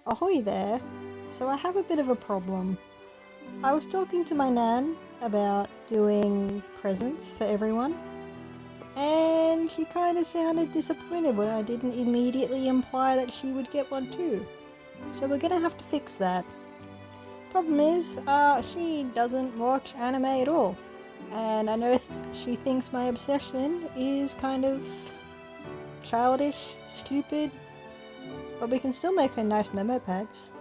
Ahoy there! So I have a bit of a problem. I was talking to my nan about doing presents for everyone, and she kind of sounded disappointed when I didn't immediately imply that she would get one too. So we're gonna have to fix that. Problem is, she doesn't watch anime at all, and I know she thinks my obsession is kind of childish, stupid, but we can still make her nice memo pads.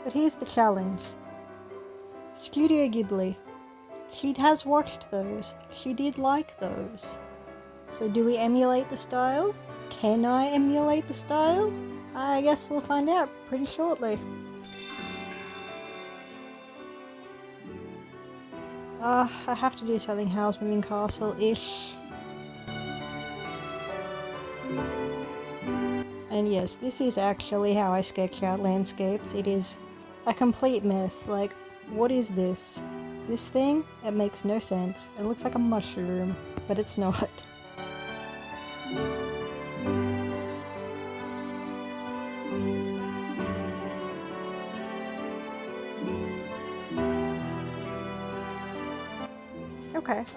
But here's the challenge. Studio Ghibli. She has watched those. She did like those. So do we emulate the style? Can I emulate the style? I guess we'll find out pretty shortly. I have to do something Howl's Moving Castle-ish. And yes, this is actually how I sketch out landscapes. It is a complete mess. Like, what is this? This thing? It makes no sense. It looks like a mushroom, but it's not.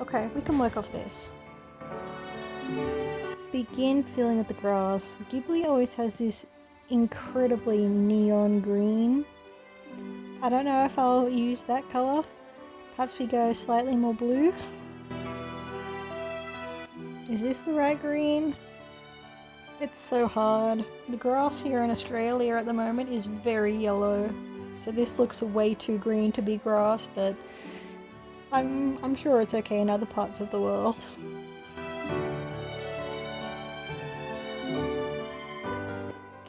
Okay, we can work off this. Begin filling with the grass. Ghibli always has this incredibly neon green. I don't know if I'll use that colour. Perhaps we go slightly more blue. Is this the right green? It's so hard. The grass here in Australia at the moment is very yellow. So this looks way too green to be grass, but I'm sure it's okay in other parts of the world.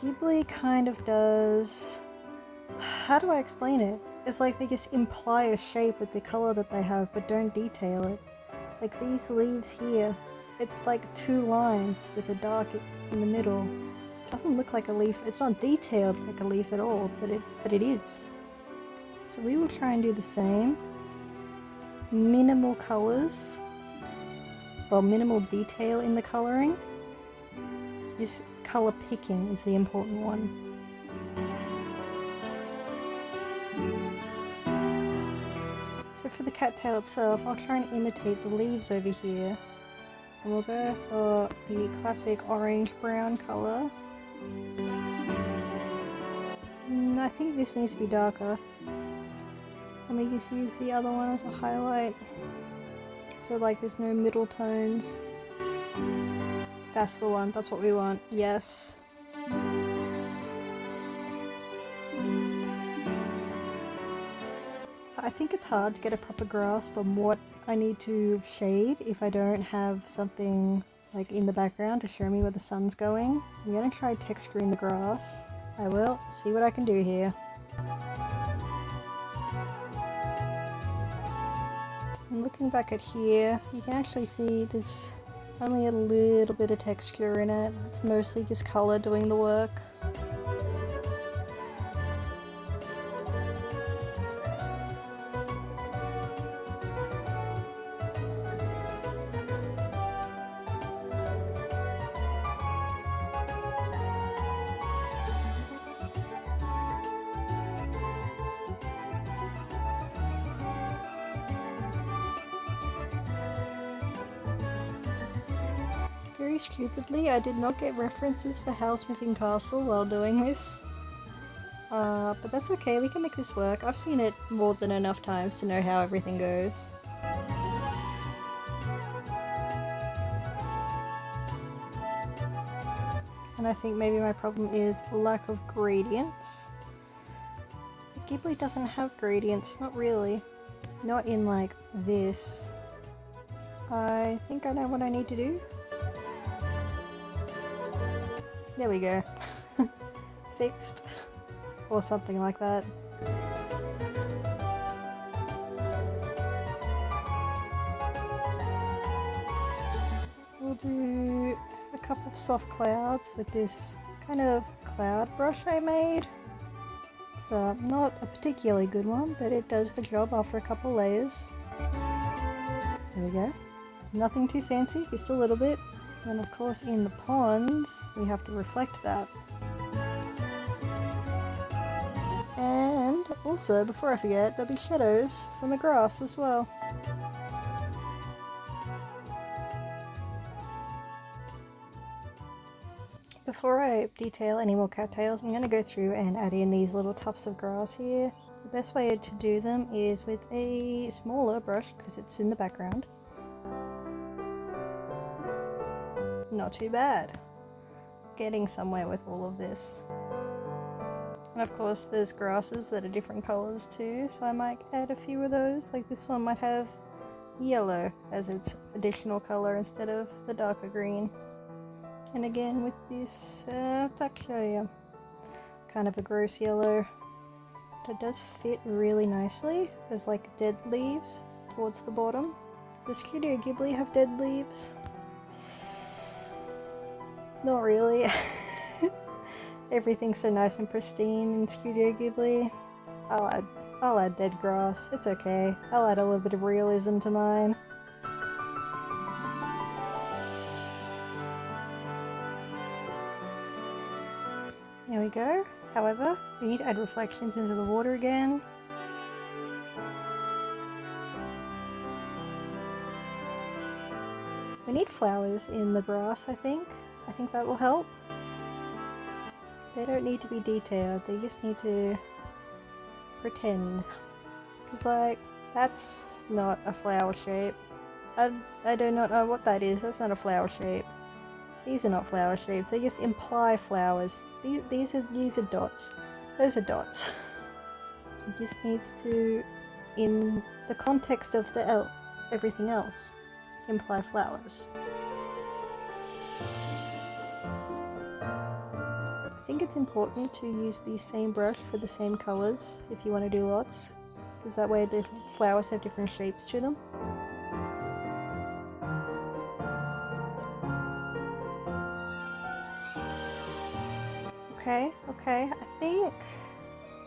Ghibli kind of does... How do I explain it? It's like they just imply a shape with the colour that they have but don't detail it. Like these leaves here, it's like two lines with a dark in the middle. It doesn't look like a leaf, it's not detailed like a leaf at all, but it is. So we will try and do the same. Minimal colours, well, minimal detail in the colouring. Just colour picking is the important one. So for the cattail itself, I'll try and imitate the leaves over here. And we'll go for the classic orange-brown colour. I think this needs to be darker. And we just use the other one as a highlight. So like there's no middle tones. That's the one, that's what we want, yes. So I think it's hard to get a proper grasp on what I need to shade if I don't have something like in the background to show me where the sun's going. So I'm going to try texturing the grass. I will see what I can do here. And looking back at here, you can actually see there's only a little bit of texture in it. It's mostly just colour doing the work. Very stupidly, I did not get references for Howl's Moving Castle while doing this. But that's okay, we can make this work. I've seen it more than enough times to know how everything goes. And I think maybe my problem is lack of gradients. Ghibli doesn't have gradients, not really. Not in like this. I think I know what I need to do. There we go. Fixed. Or something like that. We'll do a couple of soft clouds with this kind of cloud brush I made. It's not a particularly good one, but it does the job after a couple layers. There we go. Nothing too fancy, just a little bit. And of course in the ponds, we have to reflect that. Also, before I forget, there'll be shadows from the grass as well. Before I detail any more cattails, I'm going to go through and add in these little tufts of grass here. The best way to do them is with a smaller brush because it's in the background. Not too bad. Getting somewhere with all of this. And of course there's grasses that are different colours too, so I might add a few of those. Like this one might have yellow as its additional colour instead of the darker green. And again with this taksha, kind of a gross yellow. But it does fit really nicely. There's like dead leaves towards the bottom. Does Studio Ghibli have dead leaves? Not really. Everything's so nice and pristine in Studio Ghibli. I'll add dead grass. It's okay. I'll add a little bit of realism to mine. There we go. However, we need to add reflections into the water again. We need flowers in the grass, I think. I think that will help. They don't need to be detailed, they just need to pretend. Because like, that's not a flower shape. I do not know what that is, that's not a flower shape. These are not flower shapes, they just imply flowers. These are dots. Those are dots. It just needs to, in the context of everything else, imply flowers. I think it's important to use the same brush for the same colours if you want to do lots, because that way the flowers have different shapes to them. Okay, I think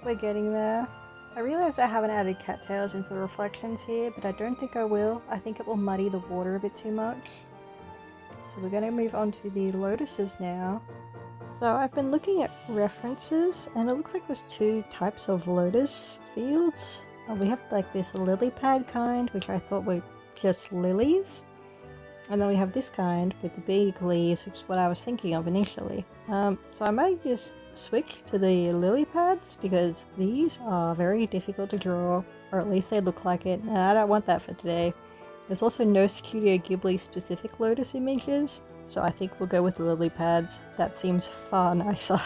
we're getting there. I realise I haven't added cattails into the reflections here, but I don't think I will. I think it will muddy the water a bit too much. So we're going to move on to the lotuses now. So I've been looking at references and it looks like there's two types of lotus fields. We have like this lily pad kind, which I thought were just lilies. And then we have this kind with the big leaves, which is what I was thinking of initially. So I might just switch to the lily pads because these are very difficult to draw, or at least they look like it, and I don't want that for today. There's also no Studio Ghibli specific lotus images, so I think we'll go with the lily pads. That seems far nicer.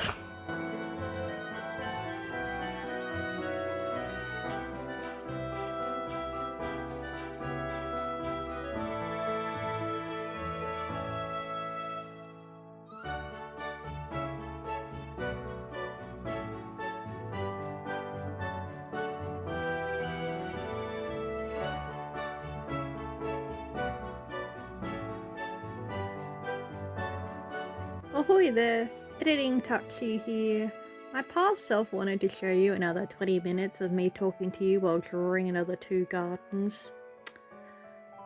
Ahoy there! Editing Tachi here. My past self wanted to show you another 20 minutes of me talking to you while drawing another 2 gardens.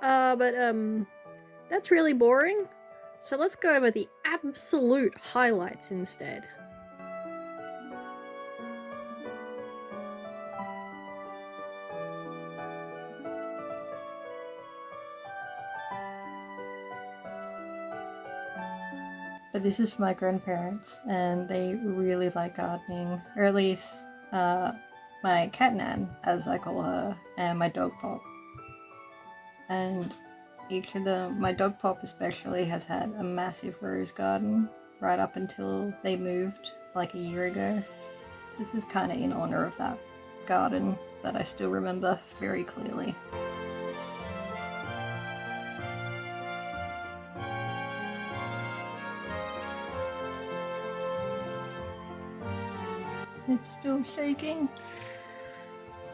But that's really boring. So let's go over the absolute highlights instead. But this is for my grandparents, and they really like gardening, or at least my cat Nan, as I call her, and my dog Pop. And each of them, my dog Pop especially, has had a massive rose garden right up until they moved like a year ago. So this is kind of in honor of that garden that I still remember very clearly. It's still shaking.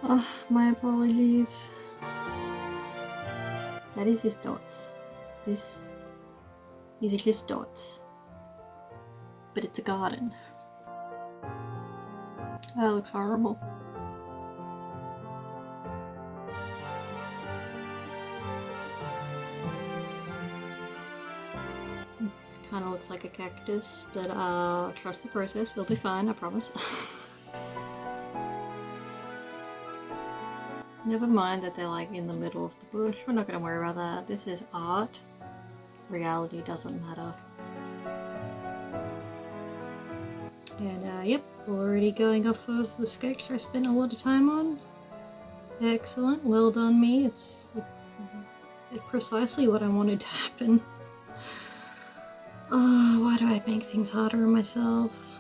Oh, my apologies. That is just dots. These are just dots. But it's a garden. That looks horrible. This kind of looks like a cactus, but trust the process, it'll be fine, I promise. Never mind that they're like in the middle of the bush. We're not going to worry about that. This is art. Reality doesn't matter. And yep, already going off of the sketch I spent a lot of time on. Excellent, well done me. It's precisely what I wanted to happen. Oh, why do I make things harder on myself?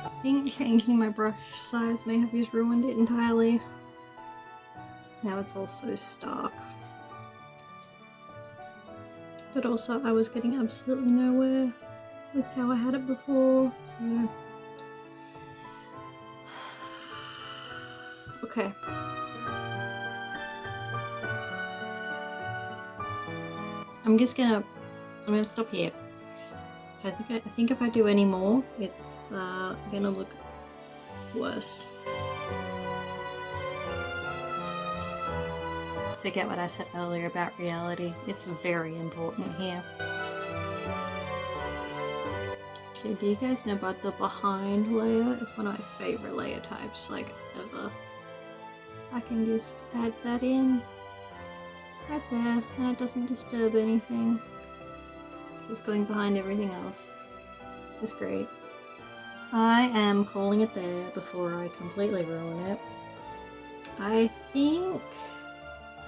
I think changing my brush size may have just ruined it entirely. Now it's all so stark. But also I was getting absolutely nowhere with how I had it before, so... Okay. I'm gonna stop here. I think if I do any more, it's gonna look worse. Forget what I said earlier about reality. It's very important here. Okay, do you guys know about the behind layer? It's one of my favorite layer types, like, ever. I can just add that in right there, and it doesn't disturb anything. So it's going behind everything else. It's great. I am calling it there before I completely ruin it. I think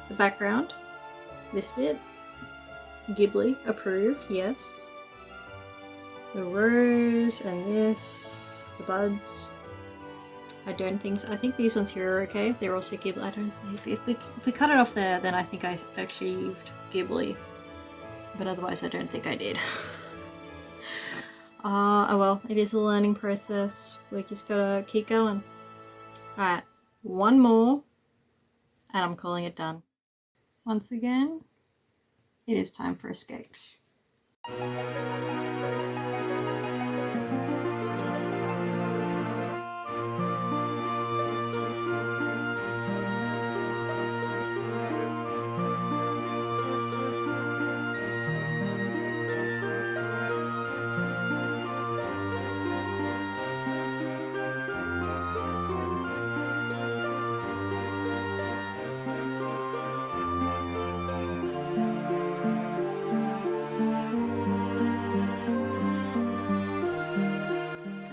the background, this bit, Ghibli approved, yes. The rose and this, the buds, I don't think so. I think these ones here are okay. They're also Ghibli. I don't. If we cut it off there, then I think I achieved Ghibli. But otherwise, I don't think I did. Oh well, it is a learning process. We just gotta keep going. Alright, one more, and I'm calling it done. Once again, it is time for a sketch.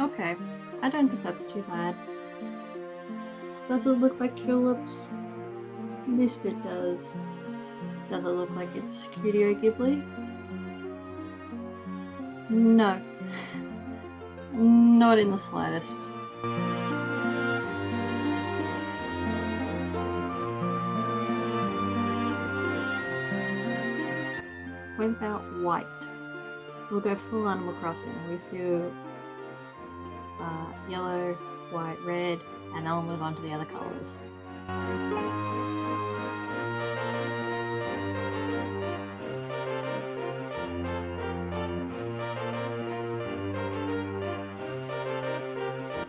Okay, I don't think that's too bad. Does it look like tulips? This bit does. Does it look like it's Studio Ghibli? No. Not in the slightest. What about white? We'll go full Animal Crossing. We just do yellow, white, red, and then we'll move on to the other colours.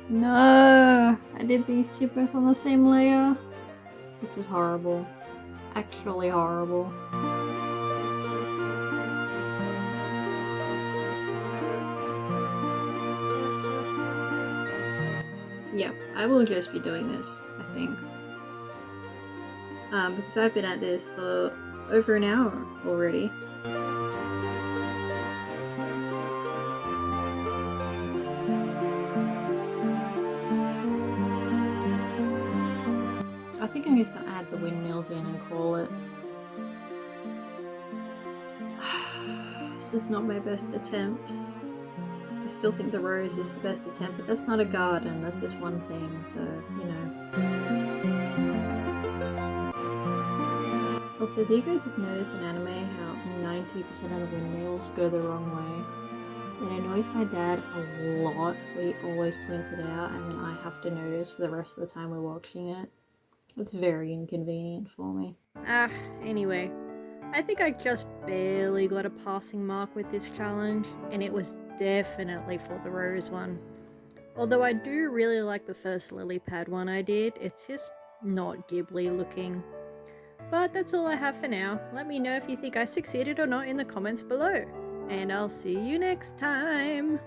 No! I did these two both on the same layer. This is horrible. Actually horrible. Yeah, I will just be doing this, I think. Because I've been at this for over an hour already. I think I'm just gonna add the windmills in and call it. This is not my best attempt. I still think the rose is the best attempt, but that's not a garden, that's just one thing, so, you know. Also, do you guys have noticed in anime how 90% of the windmills go the wrong way? It annoys my dad a lot, so he always points it out, and then I have to notice for the rest of the time we're watching it. It's very inconvenient for me. Anyway. I think I just barely got a passing mark with this challenge, and it was definitely for the rose one. Although I do really like the first lily pad one I did, it's just not Ghibli looking. But that's all I have for now. Let me know if you think I succeeded or not in the comments below. and I'll see you next time.